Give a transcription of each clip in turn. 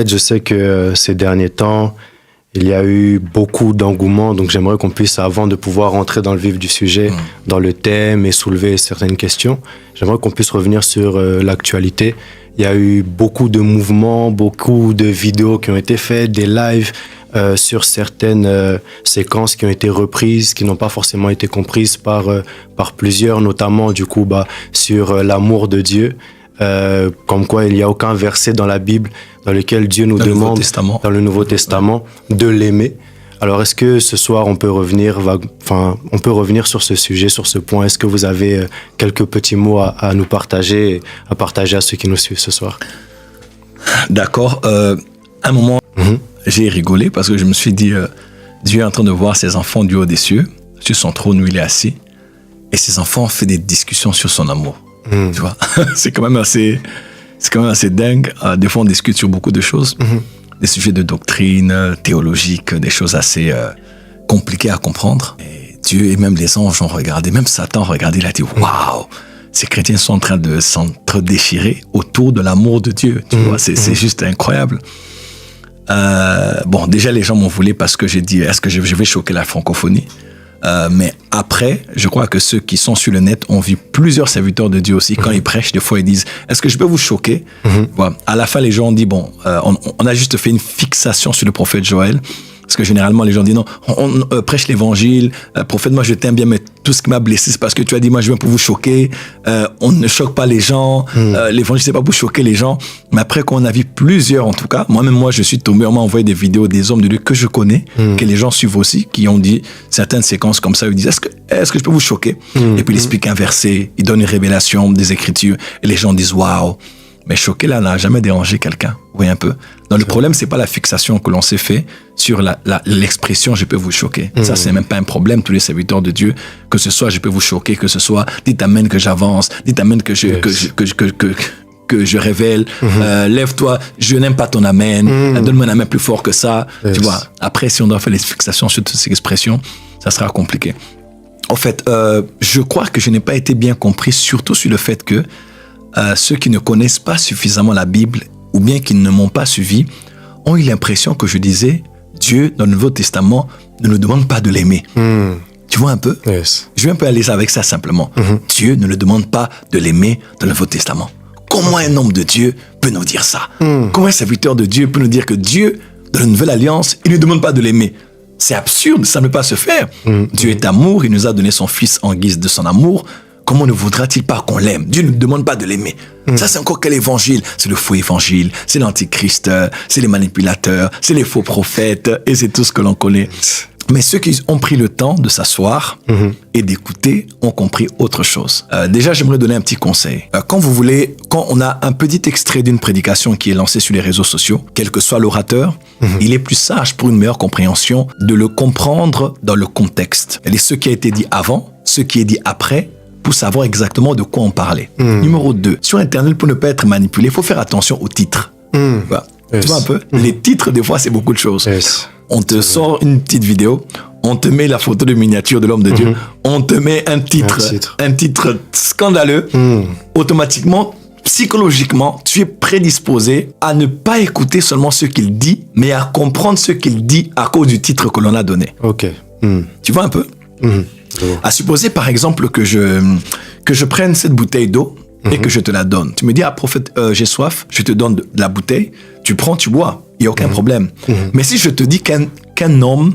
Je sais que ces derniers temps, il y a eu beaucoup d'engouement, donc j'aimerais qu'on puisse, avant de pouvoir entrer dans le vif du sujet, dans le thème et soulever certaines questions, j'aimerais qu'on puisse revenir sur l'actualité. Il y a eu beaucoup de mouvements, beaucoup de vidéos qui ont été faites, des lives sur certaines séquences qui ont été reprises, qui n'ont pas forcément été comprises par plusieurs, notamment du coup sur l'amour de Dieu. Comme quoi il n'y a aucun verset dans la Bible dans lequel Dieu nous demande, dans le Nouveau Testament, de l'aimer. Alors est-ce que ce soir on peut revenir sur ce sujet, sur ce point? Est-ce que vous avez quelques petits mots à nous partager, à partager à ceux qui nous suivent ce soir? D'accord. Un moment, j'ai rigolé parce que je me suis dit, Dieu est en train de voir ses enfants du haut des cieux, sur son trône où il est assis, et ses enfants ont fait des discussions sur son amour. Tu vois, c'est quand même assez dingue. Des fois, on discute sur beaucoup de choses, des sujets de doctrine, théologique, des choses assez compliquées à comprendre. Et Dieu et même les anges ont regardé, même Satan a regardé, il a dit waouh, ces chrétiens sont en train de s'entre-déchirer autour de l'amour de Dieu. Tu vois, c'est juste incroyable. Bon, déjà, les gens m'ont voulu parce que j'ai dit, est-ce que je vais choquer la francophonie? Mais après, je crois que ceux qui sont sur le net ont vu plusieurs serviteurs de Dieu aussi. Quand ils prêchent, des fois, ils disent, est-ce que je peux vous choquer? Voilà. À la fin, les gens ont dit, bon, on a juste fait une fixation sur le prophète Joël. Parce que généralement, les gens disent, non, on prêche l'évangile. Prophète, moi, je t'aime bien, mais tout ce qui m'a blessé, c'est parce que tu as dit, moi, je viens pour vous choquer. On ne choque pas les gens. L'évangile, c'est pas pour choquer les gens. Mais après, quand on a vu plusieurs, en tout cas, moi, je suis tombé, on m'a envoyé des vidéos des hommes de Dieu que je connais, que les gens suivent aussi, qui ont dit certaines séquences comme ça. Ils disent, est-ce que je peux vous choquer? Et puis, ils expliquent un verset, ils donnent une révélation des Écritures, et les gens disent, waouh. Mais choquer, là, n'a jamais dérangé quelqu'un. Vous voyez un peu. Donc, le problème, c'est pas la fixation que l'on s'est fait sur l'expression « je peux vous choquer ». Ça, c'est même pas un problème, tous les serviteurs de Dieu. Que ce soit « je peux vous choquer », que ce soit « dites amen que j'avance »,« dites amen que je révèle »,« lève-toi, je n'aime pas ton amen »,« donne-moi un amen plus fort que ça ». Tu vois. Après, si on doit faire les fixations sur toutes ces expressions, ça sera compliqué. En fait, je crois que je n'ai pas été bien compris, surtout sur le fait que ceux qui ne connaissent pas suffisamment la Bible ou bien qui ne m'ont pas suivi ont eu l'impression que je disais Dieu, dans le Nouveau Testament, ne nous demande pas de l'aimer. Tu vois un peu? Je vais un peu aller avec ça simplement. Dieu ne nous demande pas de l'aimer dans le Nouveau Testament. Comment un homme de Dieu peut nous dire ça? Comment un serviteur de Dieu peut nous dire que Dieu, dans la Nouvelle Alliance, il ne nous demande pas de l'aimer? C'est absurde, ça ne peut pas se faire. Dieu est amour, il nous a donné son Fils en guise de son amour. Comment ne voudra-t-il pas qu'on l'aime? Dieu ne nous demande pas de l'aimer. Ça, c'est encore quel évangile? C'est le faux évangile, c'est l'antichrist, c'est les manipulateurs, c'est les faux prophètes, et c'est tout ce que l'on connaît. Mais ceux qui ont pris le temps de s'asseoir et d'écouter ont compris autre chose. Déjà, j'aimerais donner un petit conseil. Quand on a un petit extrait d'une prédication qui est lancée sur les réseaux sociaux, quel que soit l'orateur, il est plus sage pour une meilleure compréhension de le comprendre dans le contexte. Et ce qui a été dit avant, ce qui est dit après, pour savoir exactement de quoi on parlait. Numéro 2, sur Internet, pour ne pas être manipulé, il faut faire attention aux titres. Voilà. Tu vois un peu? Les titres, des fois, c'est beaucoup de choses. On te sort une petite vidéo, on te met la photo de miniature de l'homme de Dieu, on te met un titre scandaleux, automatiquement, psychologiquement, tu es prédisposé à ne pas écouter seulement ce qu'il dit, mais à comprendre ce qu'il dit à cause du titre que l'on a donné. Tu vois un peu? À supposer, par exemple, que je prenne cette bouteille d'eau et que je te la donne. Tu me dis, prophète, j'ai soif, je te donne de la bouteille, tu prends, tu bois, il n'y a aucun problème. Mais si je te dis qu'un homme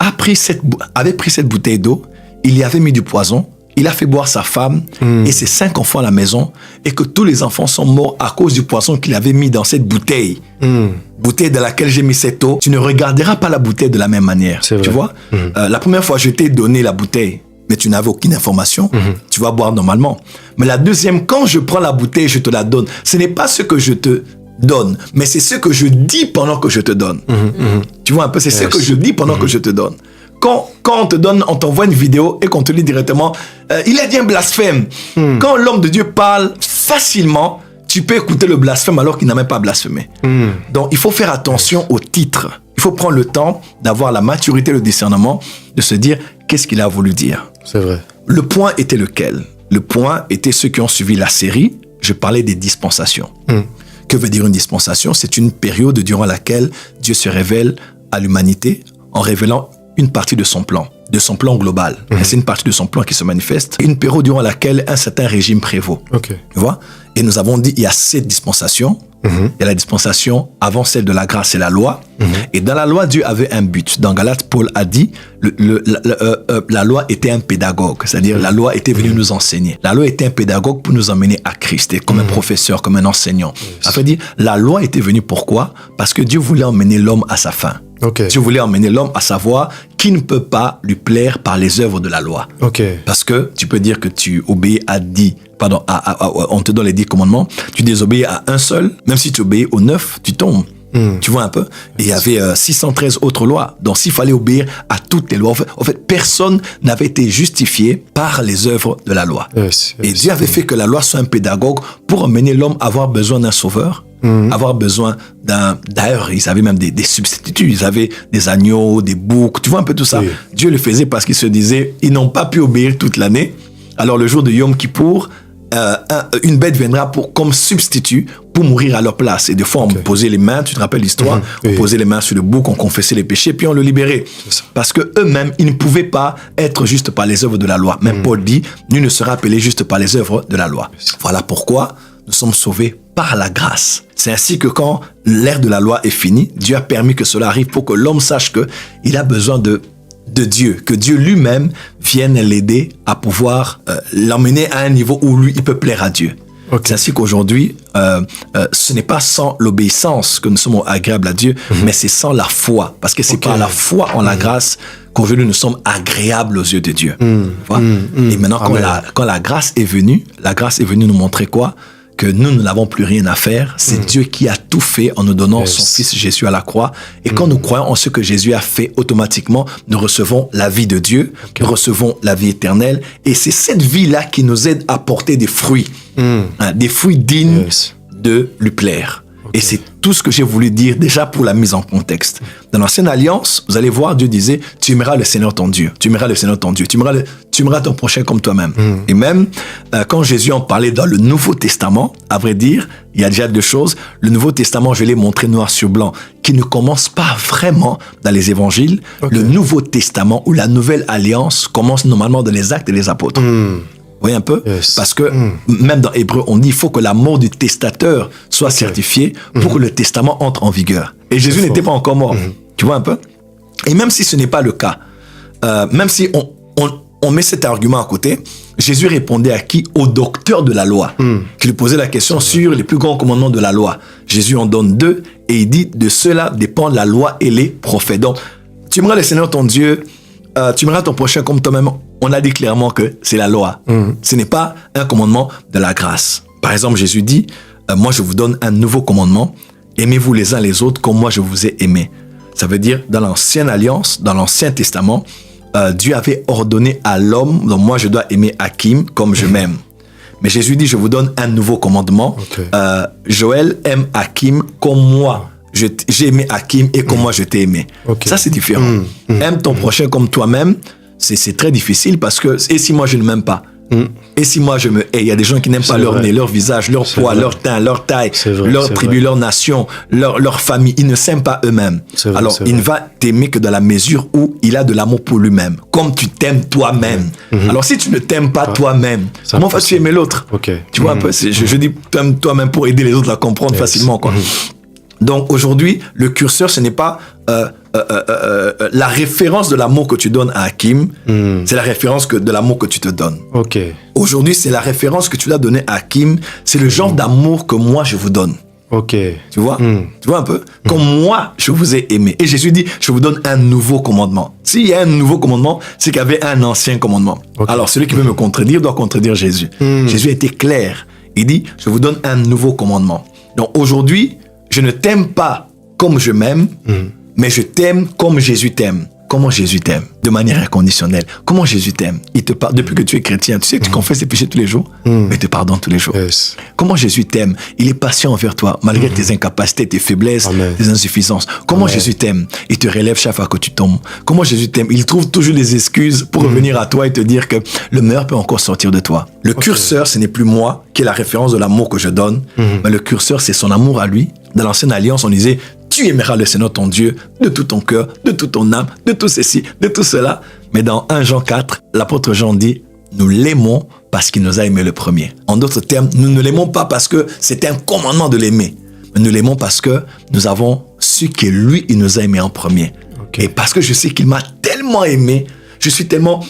avait pris cette bouteille d'eau, il y avait mis du poison, il a fait boire sa femme et ses 5 enfants à la maison, et que tous les enfants sont morts à cause du poison qu'il avait mis dans cette bouteille. Bouteille dans laquelle j'ai mis cette eau, tu ne regarderas pas la bouteille de la même manière. Tu vois? La première fois, je t'ai donné la bouteille, mais tu n'avais aucune information. Tu vas boire normalement. Mais la deuxième, quand je prends la bouteille, je te la donne. Ce n'est pas ce que je te donne, mais c'est ce que je dis pendant que je te donne. Tu vois un peu? C'est ce que je dis pendant que je te donne. Quand on te donne, on t'envoie une vidéo et qu'on te lit directement, il a dit un blasphème. Quand l'homme de Dieu parle facilement, tu peux écouter le blasphème alors qu'il n'a même pas blasphémé. Donc, il faut faire attention au titre. Il faut prendre le temps d'avoir la maturité, le discernement, de se dire qu'est-ce qu'il a voulu dire. C'est vrai. Le point était lequel? Le point était ceux qui ont suivi la série. Je parlais des dispensations. Que veut dire une dispensation? C'est une période durant laquelle Dieu se révèle à l'humanité en révélant une partie de son plan global. Et c'est une partie de son plan qui se manifeste. Une période durant laquelle un certain régime prévaut. Ok. Tu vois? Et nous avons dit, il y a 7 dispensations. Il y a la dispensation avant celle de la grâce et la loi. Et dans la loi, Dieu avait un but. Dans Galates, Paul a dit, la loi était un pédagogue. C'est-à-dire, la loi était venue nous enseigner. La loi était un pédagogue pour nous emmener à Christ, et comme un professeur, comme un enseignant. Ça veut dire, la loi était venue pourquoi? Parce que Dieu voulait emmener l'homme à sa fin. Ok. Dieu voulait emmener l'homme à savoir qui ne peut pas lui plaire par les œuvres de la loi. Ok. Parce que tu peux dire que tu obéis on te donne les 10 commandements, tu désobéis à un seul, même si tu obéis aux 9, tu tombes. Tu vois un peu? Et il y avait 613 autres lois. Donc s'il fallait obéir à toutes les lois, en fait, personne n'avait été justifié par les œuvres de la loi. Et Dieu avait fait que la loi soit un pédagogue pour emmener l'homme à avoir besoin d'un sauveur, avoir besoin d'ailleurs, ils avaient même des substituts, ils avaient des agneaux, des boucs, tu vois un peu tout ça. Oui. Dieu le faisait parce qu'il se disait, ils n'ont pas pu obéir toute l'année. Alors le jour de Yom Kippour, une bête viendra comme substitut pour mourir à leur place. Et des fois, on posait les mains, tu te rappelles l'histoire, on posait les mains sur le bouc, on confessait les péchés, puis on le libérait. Parce que eux-mêmes, ils ne pouvaient pas être juste par les œuvres de la loi. Même Paul dit, nul ne sera appelé juste par les œuvres de la loi. Voilà pourquoi nous sommes sauvés par la grâce. C'est ainsi que quand l'ère de la loi est finie, Dieu a permis que cela arrive pour que l'homme sache qu'il a besoin de Dieu, que Dieu lui-même vienne l'aider à pouvoir l'emmener à un niveau où lui, il peut plaire à Dieu. Okay. C'est ainsi qu'aujourd'hui, ce n'est pas sans l'obéissance que nous sommes agréables à Dieu, mais c'est sans la foi. Parce que c'est par la foi en la grâce qu'aujourd'hui nous sommes agréables aux yeux de Dieu. Et maintenant, quand la grâce est venue nous montrer quoi? Que nous n'avons plus rien à faire. C'est Dieu qui a tout fait en nous donnant son Fils Jésus à la croix. Et quand nous croyons en ce que Jésus a fait, automatiquement, nous recevons la vie de Dieu, nous recevons la vie éternelle. Et c'est cette vie-là qui nous aide à porter des fruits, des fruits dignes de lui plaire. Et c'est tout ce que j'ai voulu dire déjà pour la mise en contexte. Dans l'Ancienne Alliance, vous allez voir, Dieu disait, tu aimeras le Seigneur ton Dieu, tu aimeras le Seigneur ton Dieu, tu aimeras ton prochain comme toi-même. Et même, quand Jésus en parlait dans le Nouveau Testament, à vrai dire, il y a déjà 2 choses. Le Nouveau Testament, je l'ai montré noir sur blanc, qui ne commence pas vraiment dans les évangiles. Le Nouveau Testament ou la Nouvelle Alliance commence normalement dans les Actes et les Apôtres. Vous voyez un peu? Parce que même dans Hébreu, on dit qu'il faut que la mort du testateur soit certifiée pour que le testament entre en vigueur. Et Jésus n'était pas encore mort. Tu vois un peu? Et même si ce n'est pas le cas, même si on met cet argument à côté, Jésus répondait à qui? Au docteur de la loi, qui lui posait la question sur les plus grands commandements de la loi. Jésus en donne 2 et il dit, de cela dépend la loi et les prophètes. Donc, tu aimeras le Seigneur ton Dieu, tu aimeras ton prochain comme toi-même. On a dit clairement que c'est la loi. Ce n'est pas un commandement de la grâce. Par exemple, Jésus dit, moi je vous donne un nouveau commandement, aimez-vous les uns les autres comme moi je vous ai aimé. Ça veut dire, dans l'Ancienne Alliance, dans l'Ancien Testament, Dieu avait ordonné à l'homme, donc moi je dois aimer Hakim comme je m'aime. Mais Jésus dit, je vous donne un nouveau commandement. Joël aime Hakim comme moi. J'ai aimé Hakim et comme moi je t'ai aimé. Ça c'est différent. Aime ton prochain comme toi-même, c'est très difficile parce que, et si moi je ne m'aime pas? Et si moi je me hais? Il y a des gens qui n'aiment pas leur nez, leur visage, leur poids, leur teint, leur taille, leur tribu, leur nation, leur famille. Ils ne s'aiment pas eux-mêmes. Alors il ne va t'aimer que dans la mesure où il a de l'amour pour lui-même, comme tu t'aimes toi-même. Alors si tu ne t'aimes pas toi-même, comment vas-tu aimer l'autre? Tu vois un peu, je dis t'aimes toi-même pour aider les autres à comprendre facilement, quoi. Donc aujourd'hui, le curseur, ce n'est pas la référence de l'amour que tu donnes à Hakim, c'est la référence de l'amour que tu te donnes. Aujourd'hui, c'est la référence que tu dois donner à Hakim, c'est le genre d'amour que moi je vous donne. Tu vois? Tu vois un peu? Comme moi, je vous ai aimé. Et Jésus dit, je vous donne un nouveau commandement. S'il y a un nouveau commandement, c'est qu'il y avait un ancien commandement. Alors, celui qui veut me contredire doit contredire Jésus. Jésus était clair. Il dit, je vous donne un nouveau commandement. Donc aujourd'hui, je ne t'aime pas comme je m'aime, mais je t'aime comme Jésus t'aime. comment Jésus t'aime de manière inconditionnelle. Comment Jésus t'aime. Il te parle depuis que tu es chrétien. Tu sais que tu confesses tes péchés tous les jours, mais il te pardonne tous les jours. Yes. Comment Jésus t'aime. Il est patient envers toi, malgré tes incapacités, tes faiblesses, Amen. tes insuffisances. Comment Amen. Jésus t'aime. Il te relève chaque fois que tu tombes. Comment Jésus t'aime. Il trouve toujours des excuses pour revenir à toi et te dire que le meilleur peut encore sortir de toi. Le curseur, ce n'est plus moi qui est la référence de l'amour que je donne, mais le curseur, c'est son amour à lui. Dans l'ancienne alliance, on disait, tu aimeras le Seigneur ton Dieu de tout ton cœur, de toute ton âme, de tout ceci, de tout cela. Mais dans 1 Jean 4, l'apôtre Jean dit, nous l'aimons parce qu'il nous a aimé le premier. En d'autres termes, nous ne l'aimons pas parce que c'est un commandement de l'aimer. Mais nous l'aimons parce que nous avons su que lui, il nous a aimés en premier. Okay. Et parce que je sais qu'il m'a tellement aimé, je suis tellement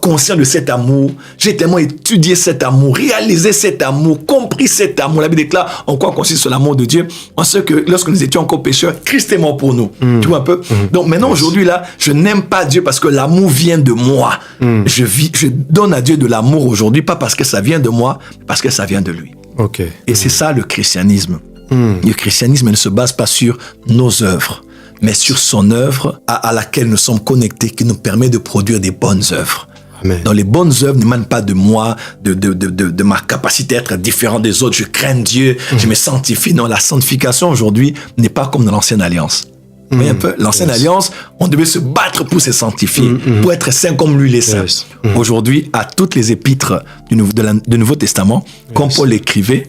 conscient de cet amour, j'ai tellement étudié cet amour, réalisé cet amour, compris cet amour. La Bible déclare en quoi consiste l'amour de Dieu. On sait que lorsque nous étions encore pécheurs, Christ est mort pour nous. Tu vois un peu? Donc maintenant, aujourd'hui, là, je n'aime pas Dieu parce que l'amour vient de moi. Je donne à Dieu de l'amour aujourd'hui, pas parce que ça vient de moi, mais parce que ça vient de lui. Okay. Et c'est ça le christianisme. Le christianisme ne se base pas sur nos œuvres, mais sur son œuvre à laquelle nous sommes connectés, qui nous permet de produire des bonnes œuvres. Amen. Dans les bonnes œuvres n'émanent pas de moi, de ma capacité à être différent des autres. Je crains Dieu, je me sanctifie. Non, la sanctification aujourd'hui n'est pas comme dans l'ancienne alliance. Vous voyez un peu? L'ancienne alliance, on devait se battre pour se sanctifier, pour être saint comme lui les saints. Yes. Aujourd'hui, à toutes les épîtres du Nouveau Testament, comme Paul l'écrivait,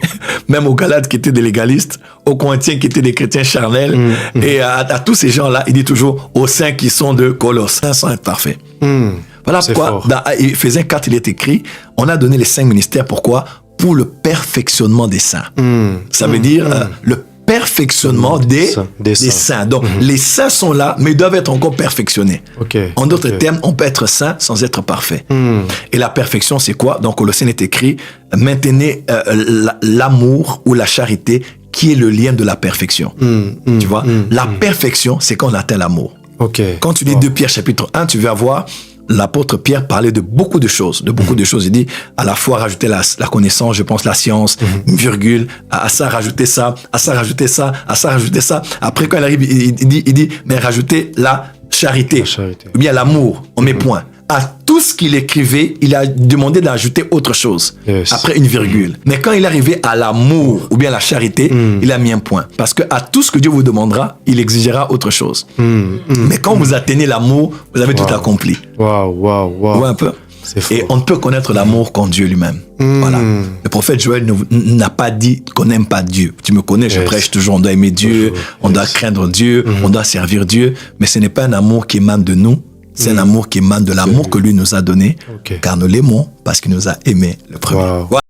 même aux Galates qui étaient des légalistes, aux Corinthiens qui étaient des chrétiens charnels, et à tous ces gens-là, il dit toujours aux saints qui sont de Colosse, sans être parfaits. Voilà pourquoi, dans Éphésiens 4, il est écrit, on a donné les 5 ministères, pourquoi? Pour le perfectionnement des saints. Ça veut dire le perfectionnement des saints. Donc, les saints sont là, mais ils doivent être encore perfectionnés. Okay. En d'autres termes, on peut être saint sans être parfait. Et la perfection, c'est quoi? Dans Colossiens, il est écrit, maintenez l'amour ou la charité qui est le lien de la perfection. Tu vois? La perfection, c'est quand on atteint l'amour. Okay. Quand tu lis 2 Pierre chapitre 1, tu vas voir l'apôtre Pierre parlait de beaucoup de choses, Il dit, à la fois rajouter la connaissance, je pense la science, une virgule, à ça rajouter ça, à ça rajouter ça, à ça rajouter ça. Après, quand il arrive, il dit, mais rajouter la charité. Ou bien l'amour, on met point. À tout ce qu'il écrivait, il a demandé d'ajouter autre chose. Yes. Après une virgule. Mais quand il est arrivé à l'amour ou bien la charité, il a mis un point. Parce que à tout ce que Dieu vous demandera, il exigera autre chose. Mais quand vous atteignez l'amour, vous avez tout accompli. Wow. Ouais, un peu. Et on ne peut connaître l'amour qu'en Dieu lui-même. Voilà. Le prophète Joël n'a pas dit qu'on n'aime pas Dieu. Tu me connais, je prêche toujours, on doit aimer Dieu, on doit craindre Dieu, on doit servir Dieu. Mais ce n'est pas un amour qui émane de nous. C'est un amour qui émane de l'amour que lui nous a donné, car nous l'aimons parce qu'il nous a aimés le premier. Wow. Voilà.